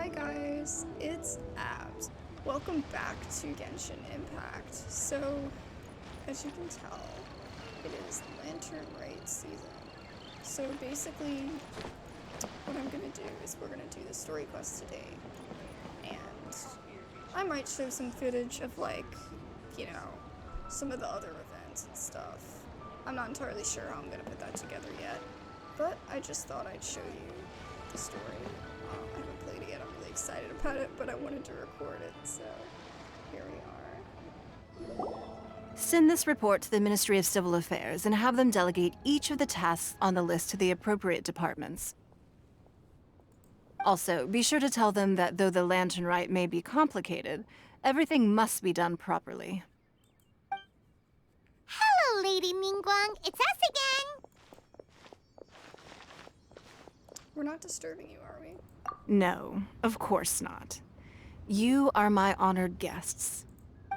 Hi guys, it's Abs. Welcome back to Genshin Impact. So, as you can tell, it is Lantern Rite season. So basically, what I'm gonna do is we're gonna do the story quest today. And I might show some footage of some of the other events and stuff. I'm not entirely sure how I'm gonna put that together yet. But I just thought I'd show you the story. I haven't played it yet, I'm really excited about it, but I wanted to record it, so here we are. Send this report to the Ministry of Civil Affairs and have them delegate each of the tasks on the list to the appropriate departments. Also, be sure to tell them that though the Lantern Rite may be complicated, everything must be done properly. Hello, Lady Mingguang. It's us again. We're not disturbing you, are we? No, of course not. You are my honored guests.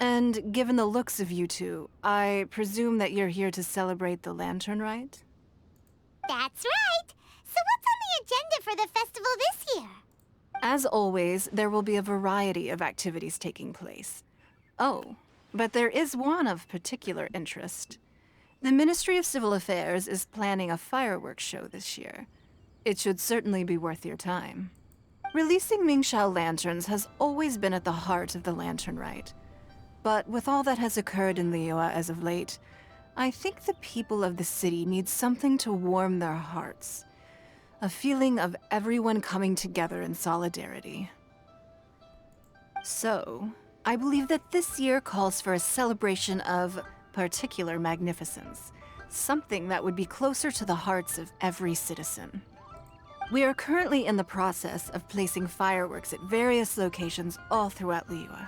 And given the looks of you two, I presume that you're here to celebrate the Lantern Rite? That's right. So what's on the agenda for the festival this year? As always, there will be a variety of activities taking place. Oh, but there is one of particular interest. The Ministry of Civil Affairs is planning a fireworks show this year. It should certainly be worth your time. Releasing Mingxiao lanterns has always been at the heart of the Lantern Rite. But with all that has occurred in Liyue as of late, I think the people of the city need something to warm their hearts. A feeling of everyone coming together in solidarity. So, I believe that this year calls for a celebration of particular magnificence. Something that would be closer to the hearts of every citizen. We are currently in the process of placing fireworks at various locations all throughout Liyue.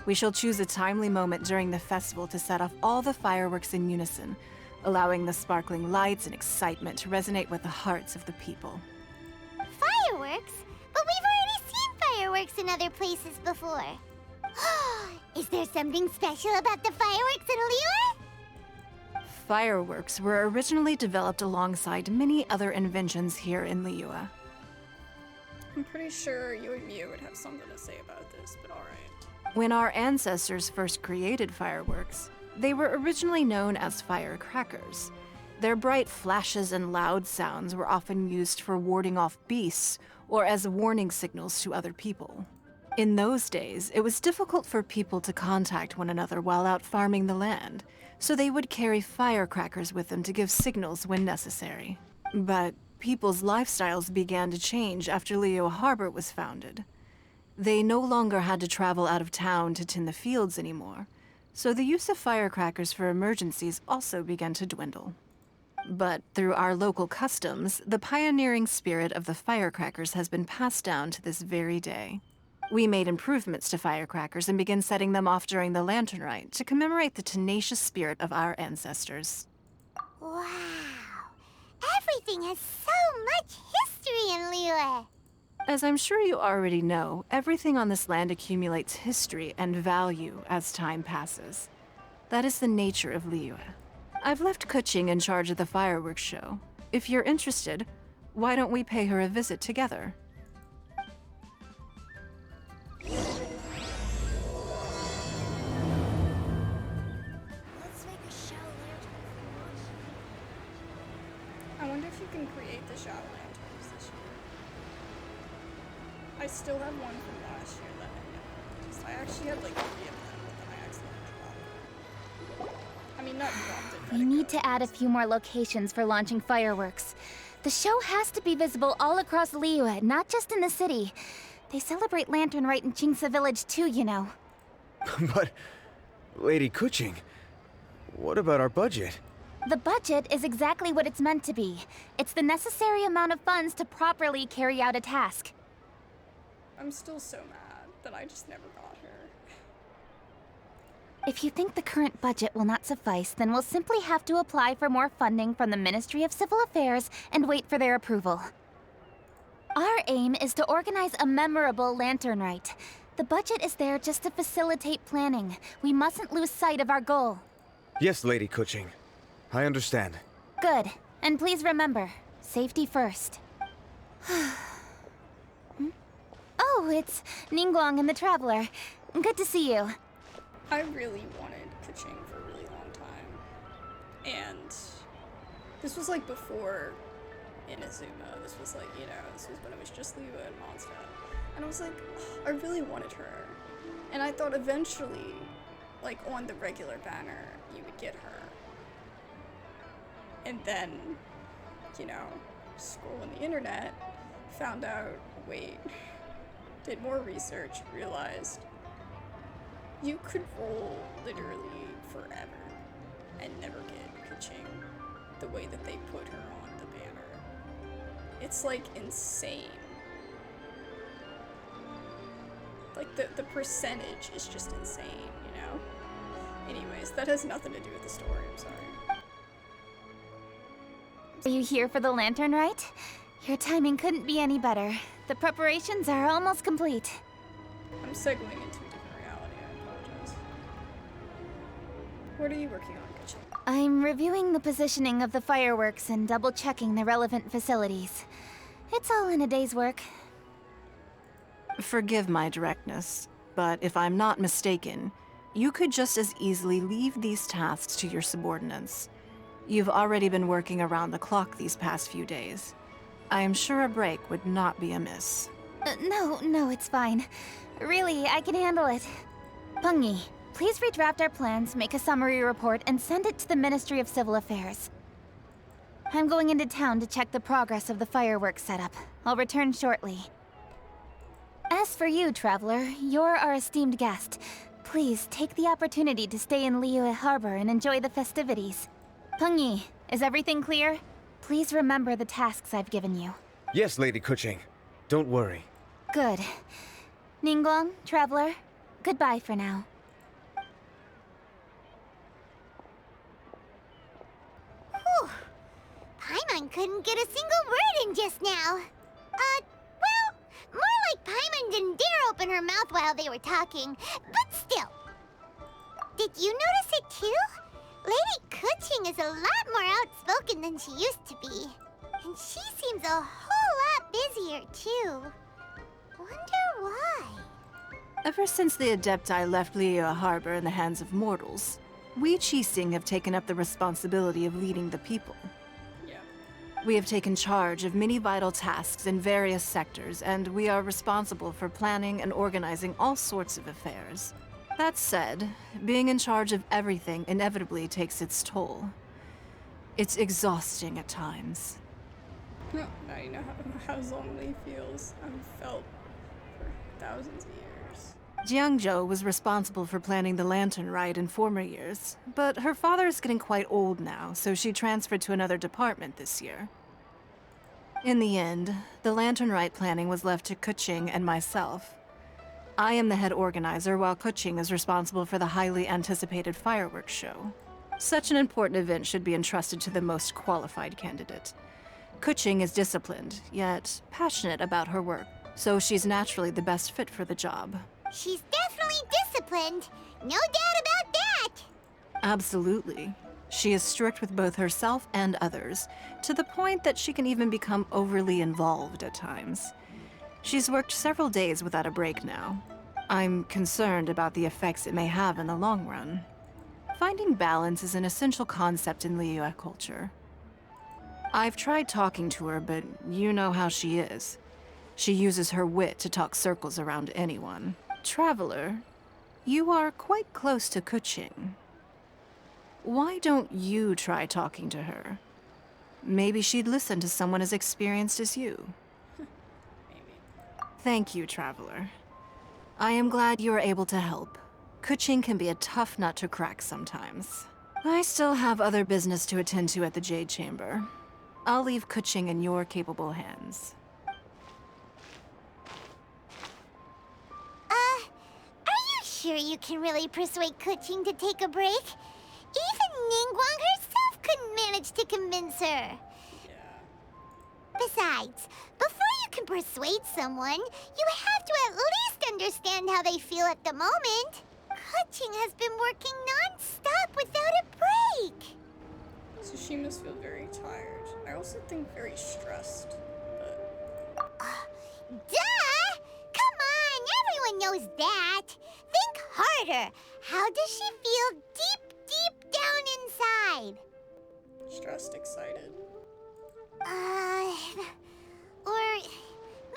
We shall choose a timely moment during the festival to set off all the fireworks in unison, allowing the sparkling lights and excitement to resonate with the hearts of the people. Fireworks? But we've already seen fireworks in other places before. Is there something special about the fireworks in Liyue? Fireworks were originally developed alongside many other inventions here in Liyue. I'm pretty sure you and Mew would have something to say about this, but alright. When our ancestors first created fireworks, they were originally known as firecrackers. Their bright flashes and loud sounds were often used for warding off beasts or as warning signals to other people. In those days, it was difficult for people to contact one another while out farming the land, so they would carry firecrackers with them to give signals when necessary. But people's lifestyles began to change after Liyue Harbor was founded. They no longer had to travel out of town to tend the fields anymore, so the use of firecrackers for emergencies also began to dwindle. But through our local customs, the pioneering spirit of the firecrackers has been passed down to this very day. We made improvements to firecrackers and began setting them off during the Lantern Rite to commemorate the tenacious spirit of our ancestors. Wow. Everything has so much history in Liyue. As I'm sure you already know, everything on this land accumulates history and value as time passes. That is the nature of Liyue. I've left Kuching in charge of the fireworks show. If you're interested, why don't we pay her a visit together? Let's make a show lantern for launch. I wonder if you can create the shower lanterns this year. I still have one from last year that I know. 'Cause I actually had like 3 of them, but then I accidentally dropped them. I mean, not dropped it, but We it need goes. to add a few more locations for launching fireworks. The show has to be visible all across Liyue, not just in the city. They celebrate Lantern Rite in Jingsa Village too, you know. But, Lady Kuching, what about our budget? The budget is exactly what it's meant to be. It's the necessary amount of funds to properly carry out a task. I'm still so mad that I just never got her. If you think the current budget will not suffice, then we'll simply have to apply for more funding from the Ministry of Civil Affairs and wait for their approval. Our aim is to organize a memorable Lantern Rite. The budget is there just to facilitate planning. We mustn't lose sight of our goal. Yes, Lady Kuching. I understand. Good. And please remember, safety first. Oh, it's Ningguang and the Traveler. Good to see you. I really wanted Kaching for a really long time. And this was like before Inazuma. This was like, you know, this was when it was just Liu and Mondstadt. And I was like, oh, I really wanted her. And I thought eventually, like on the regular banner, you would get her. And then, you know, scrolling the internet, found out, wait, did more research, realized you could roll literally forever and never get Kaching the way that they put her on the banner. It's like insane. Like the percentage is just insane, you know? Anyways, that has nothing to do with the story, I'm sorry. Are you here for the lantern rite? Your timing couldn't be any better. The preparations are almost complete. I'm segueing into a different reality, I apologize. What are you working on, Kaching? I'm reviewing the positioning of the fireworks and double-checking the relevant facilities. It's all in a day's work. Forgive my directness, but if I'm not mistaken, you could just as easily leave these tasks to your subordinates. You've already been working around the clock these past few days. I am sure a break would not be amiss. No, it's fine. Really, I can handle it. Pengyi, please redraft our plans, make a summary report, and send it to the Ministry of Civil Affairs. I'm going into town to check the progress of the fireworks setup. I'll return shortly. As for you, Traveler, you're our esteemed guest. Please take the opportunity to stay in Liyue Harbor and enjoy the festivities. Pengyi, is everything clear? Please remember the tasks I've given you. Yes, Lady Kuching. Don't worry. Good. Ningguang, Traveler, goodbye for now. Whew. Paimon couldn't get a single word in just now. Well, more like Paimon didn't dare open her mouth while they were talking, but still. Did you notice it too? Lady Kuching is a lot more outspoken than she used to be. And she seems a whole lot busier too. Wonder why? Ever since the Adepti left Liyue Harbor in the hands of mortals, we Qixing have taken up the responsibility of leading the people. Yeah. We have taken charge of many vital tasks in various sectors, and we are responsible for planning and organizing all sorts of affairs. That said, being in charge of everything inevitably takes its toll. It's exhausting at times. Now you know how Zhongli feels. I've felt for thousands of years. Jiangzhou was responsible for planning the Lantern Rite in former years, but her father is getting quite old now, so she transferred to another department this year. In the end, the Lantern Rite planning was left to Kuching and myself. I am the head organizer, while Kuching is responsible for the highly anticipated fireworks show. Such an important event should be entrusted to the most qualified candidate. Kuching is disciplined, yet passionate about her work, so she's naturally the best fit for the job. She's definitely disciplined. No doubt about that. Absolutely. She is strict with both herself and others, to the point that she can even become overly involved at times. She's worked several days without a break now. I'm concerned about the effects it may have in the long run. Finding balance is an essential concept in Liyue culture. I've tried talking to her, but you know how she is. She uses her wit to talk circles around anyone. Traveler, you are quite close to Kuching. Why don't you try talking to her? Maybe she'd listen to someone as experienced as you. Thank you, Traveler. I am glad you are able to help. Kuching can be a tough nut to crack sometimes. I still have other business to attend to at the Jade Chamber. I'll leave Kuching in your capable hands. Are you sure you can really persuade Kuching to take a break? Even Ningguang herself couldn't manage to convince her. Besides, before you can persuade someone, you have to at least understand how they feel at the moment. Kuching has been working non-stop without a break. So she must feel very tired. I also think very stressed. But Duh! Come that. Think harder. How does she feel deep, deep down inside? Stressed, excited. Or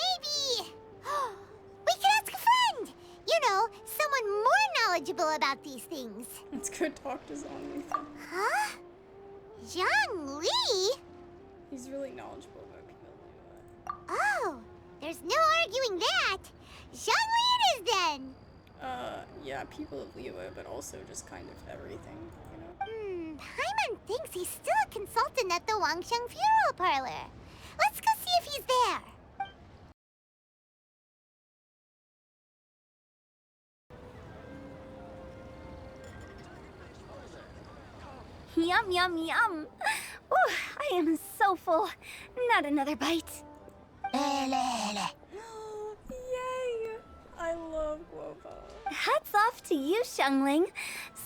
maybe we could ask a friend. You know, someone more knowledgeable about these things. Let's go talk to Zhongli then. Huh? Zhang Li? He's really knowledgeable about people. Oh, there's no arguing that. Zhang Li it is then. Yeah, people of Liyue, but also just kind of everything, you know? Paimon thinks he's still a consultant at the Wangsheng Funeral Parlor. Let's go see if he's there. Yum, yum, yum. Ooh, I am so full. Not another bite. Yay! I love guava. Hats off to you, Xiangling.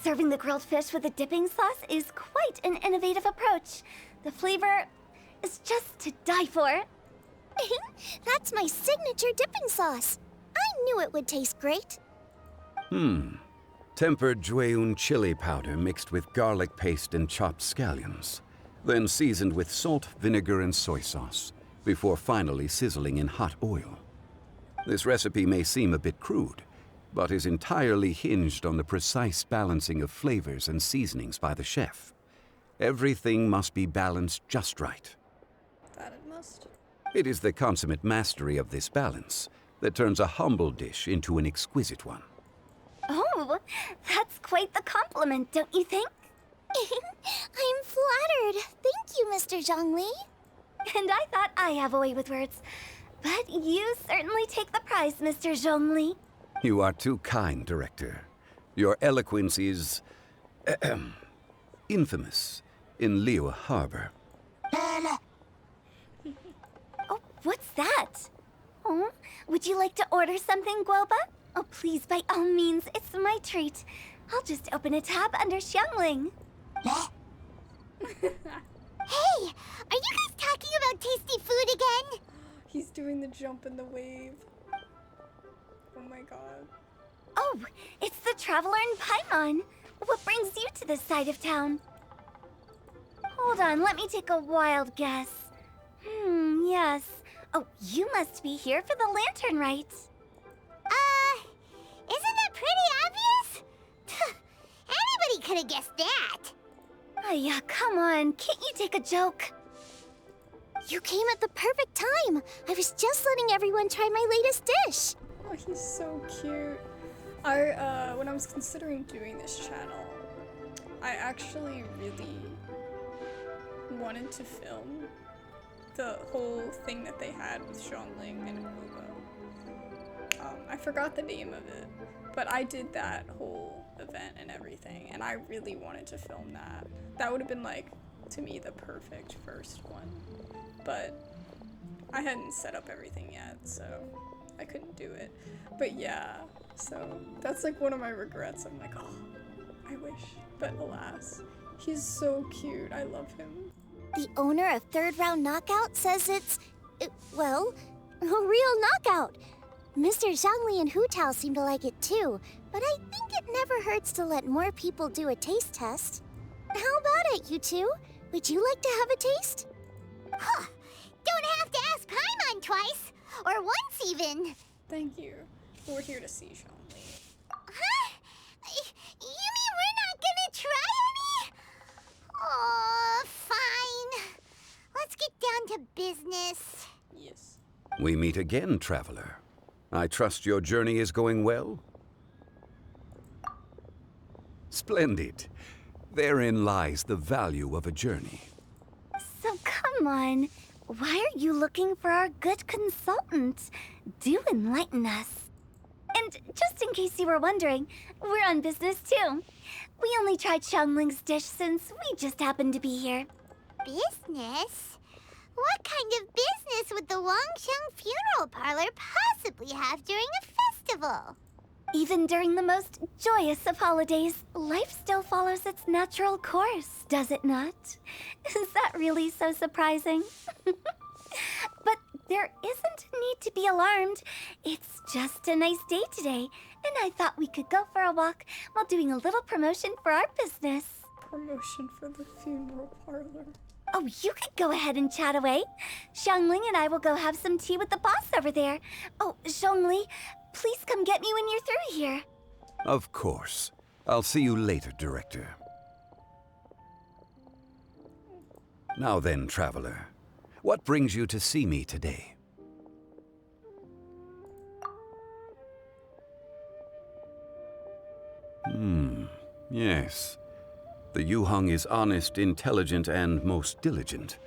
Serving the grilled fish with a dipping sauce is quite an innovative approach. The flavor is just to die for. That's my signature dipping sauce. I knew it would taste great. Tempered Jueyun chili powder mixed with garlic paste and chopped scallions, then seasoned with salt, vinegar, and soy sauce, before finally sizzling in hot oil. This recipe may seem a bit crude, but is entirely hinged on the precise balancing of flavors and seasonings by the chef. Everything must be balanced just right. That it must. It is the consummate mastery of this balance that turns a humble dish into an exquisite one. Oh, that's quite the compliment, don't you think? I'm flattered. Thank you, Mr. Zhongli. And I thought I have a way with words. But you certainly take the prize, Mr. Zhongli. You are too kind, Director. Your eloquence is infamous in Liyue Harbor. Oh, what's that? Oh, would you like to order something, Guoba? Oh, please, by all means, it's my treat. I'll just open a tab under Xiangling. Hey, are you guys talking about tasty food again? He's doing the jump in the wave. Oh my god. Oh, it's the Traveler in Paimon. What brings you to this side of town? Hold on, let me take a wild guess. Yes. Oh, you must be here for the lantern rite. Isn't that pretty obvious? Anybody could have guessed that. Oh, yeah, come on. Can't you take a joke? You came at the perfect time. I was just letting everyone try my latest dish. Oh, he's so cute. When I was considering doing this channel, I actually really wanted to film the whole thing that they had with Xiangling and Guoba. I forgot the name of it, but I did that whole event and everything, and I really wanted to film that. That would have been, like, to me, the perfect first one. But I hadn't set up everything yet, so I couldn't do it. But yeah, so that's like one of my regrets. I'm like, oh, I wish, but alas. He's so cute. I love him. The owner of Third Round Knockout says well, a real knockout. Mr. Zhongli and Hu Tao seem to like it too, but I think it never hurts to let more people do a taste test. How about it, you two? Would you like to have a taste? Huh. Don't have to ask Paimon twice, or once even. Thank you. We're here to see Xiangling. Huh? You mean we're not gonna try any? Oh, fine. Let's get down to business. Yes. We meet again, Traveler. I trust your journey is going well? Splendid. Therein lies the value of a journey. So come on. Why are you looking for our good consultant? Do enlighten us. And just in case you were wondering, we're on business too. We only tried Xiangling's dish since we just happened to be here. Business? What kind of business would the Wangsheng Funeral Parlor possibly have during a festival? Even during the most joyous of holidays, life still follows its natural course, does it not? Is that really so surprising? But There isn't a need to be alarmed. It's just a nice day today, and I thought we could go for a walk while doing a little promotion for our business. Promotion for the funeral parlor. Oh, you could go ahead and chat away. Xiangling and I will go have some tea with the boss over there. Oh, Zhongli, please come get me when you're through here. Of course. I'll see you later, Director. Now then, Traveler. What brings you to see me today? Yes. The Yuheng is honest, intelligent, and most diligent.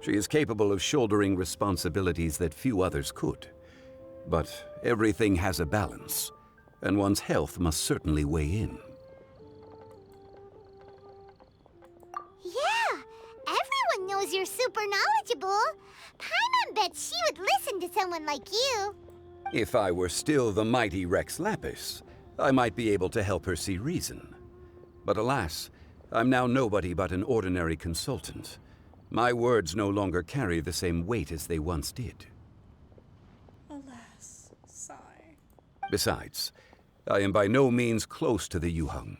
She is capable of shouldering responsibilities that few others could. But everything has a balance, and one's health must certainly weigh in. Yeah, everyone knows you're super knowledgeable. Paimon bets she would listen to someone like you. If I were still the mighty Rex Lapis, I might be able to help her see reason. But alas, I'm now nobody but an ordinary consultant. My words no longer carry the same weight as they once did. Alas, sigh. Besides, I am by no means close to the Yuheng.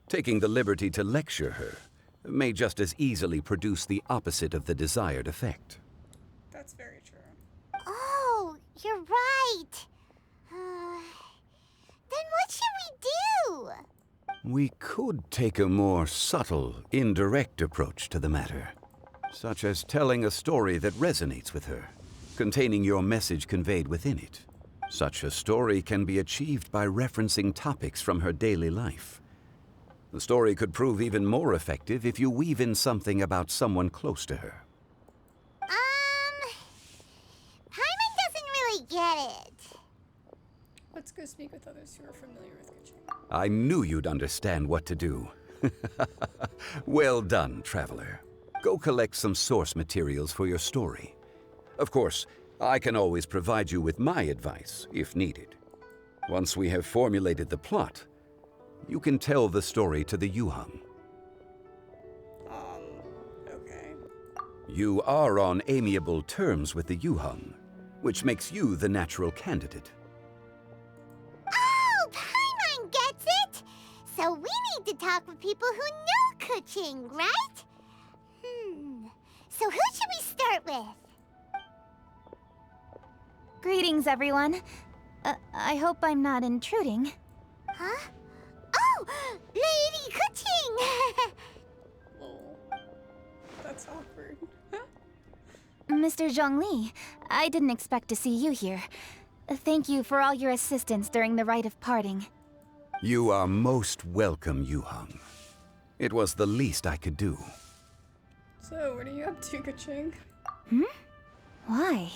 Taking the liberty to lecture her may just as easily produce the opposite of the desired effect. That's very true. Oh, you're right. Then what should we do? We could take a more subtle, indirect approach to the matter, such as telling a story that resonates with her, containing your message conveyed within it. Such a story can be achieved by referencing topics from her daily life. The story could prove even more effective if you weave in something about someone close to her. Paimon doesn't really get it. Let's go speak with others who are familiar with Kuching. I knew you'd understand what to do. Well done, Traveler. Go collect some source materials for your story. Of course, I can always provide you with my advice, if needed. Once we have formulated the plot, you can tell the story to the Yuheng. Okay. You are on amiable terms with the Yuheng, which makes you the natural candidate. Oh, Paimon gets it! So we need to talk with people who know Kuching, right? So who should we start with? Greetings, everyone. I hope I'm not intruding. Huh? Oh, Lady Kuching! Lol. That's awkward. Mr. Zhongli, I didn't expect to see you here. Thank you for all your assistance during the rite of parting. You are most welcome, Yuheng. It was the least I could do. So, what are you up to, Kuching? Why?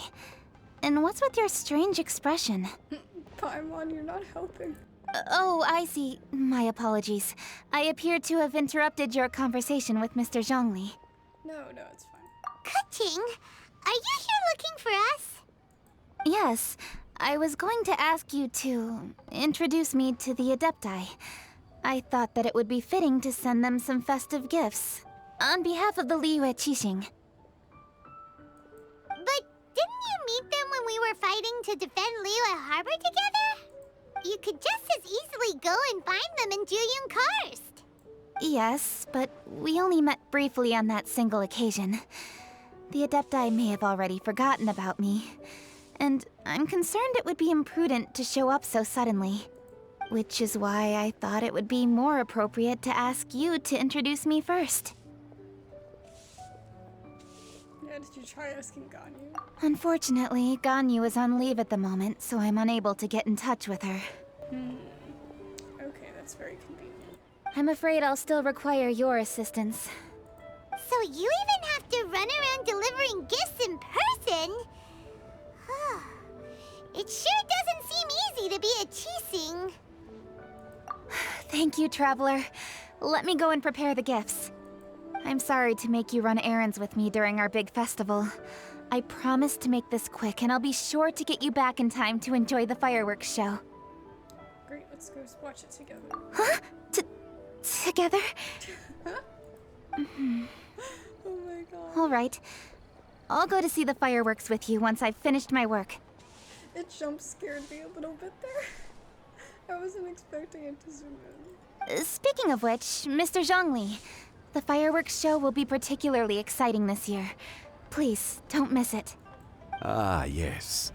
And what's with your strange expression? Paimon, you're not helping. Oh, I see. My apologies. I appear to have interrupted your conversation with Mr. Zhongli. No, it's fine. Kuching, are you here looking for us? Yes, I was going to ask you to introduce me to the Adepti. I thought that it would be fitting to send them some festive gifts. On behalf of the Liyue Qixing. But didn't you meet them when we were fighting to defend Liyue Harbor together? You could just as easily go and find them in Juyun Karst. Yes, but we only met briefly on that single occasion. The Adepti may have already forgotten about me, and I'm concerned it would be imprudent to show up so suddenly. Which is why I thought it would be more appropriate to ask you to introduce me first. Yeah, did you try asking Ganyu? Unfortunately, Ganyu is on leave at the moment, so I'm unable to get in touch with her. Okay, that's very convenient. I'm afraid I'll still require your assistance. So you even have to run around delivering gifts in person? It sure doesn't seem easy to be a Qixing. Thank you, Traveler. Let me go and prepare the gifts. I'm sorry to make you run errands with me during our big festival. I promise to make this quick, and I'll be sure to get you back in time to enjoy the fireworks show. Great, let's go watch it together. Huh? Together? Oh my god. All right. I'll go to see the fireworks with you once I've finished my work. It jump scared me a little bit there. I wasn't expecting it to zoom in. Speaking of which, Mr. Zhongli, the fireworks show will be particularly exciting this year. Please, don't miss it. Ah, yes.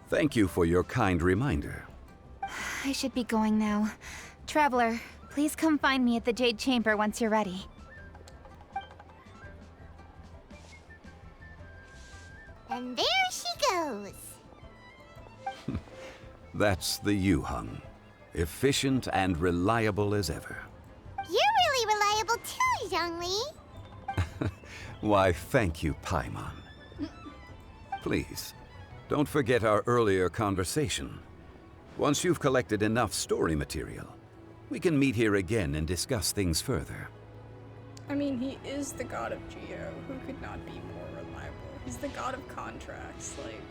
Thank you for your kind reminder. I should be going now. Traveler, please come find me at the Jade Chamber once you're ready. And there she goes. That's the Yuheng. Efficient and reliable as ever. You're really reliable too, Zhongli. Why, thank you, Paimon. Please, don't forget our earlier conversation. Once you've collected enough story material, we can meet here again and discuss things further. I mean, he is the god of Geo. Who could not be more reliable? He's the god of contracts, like...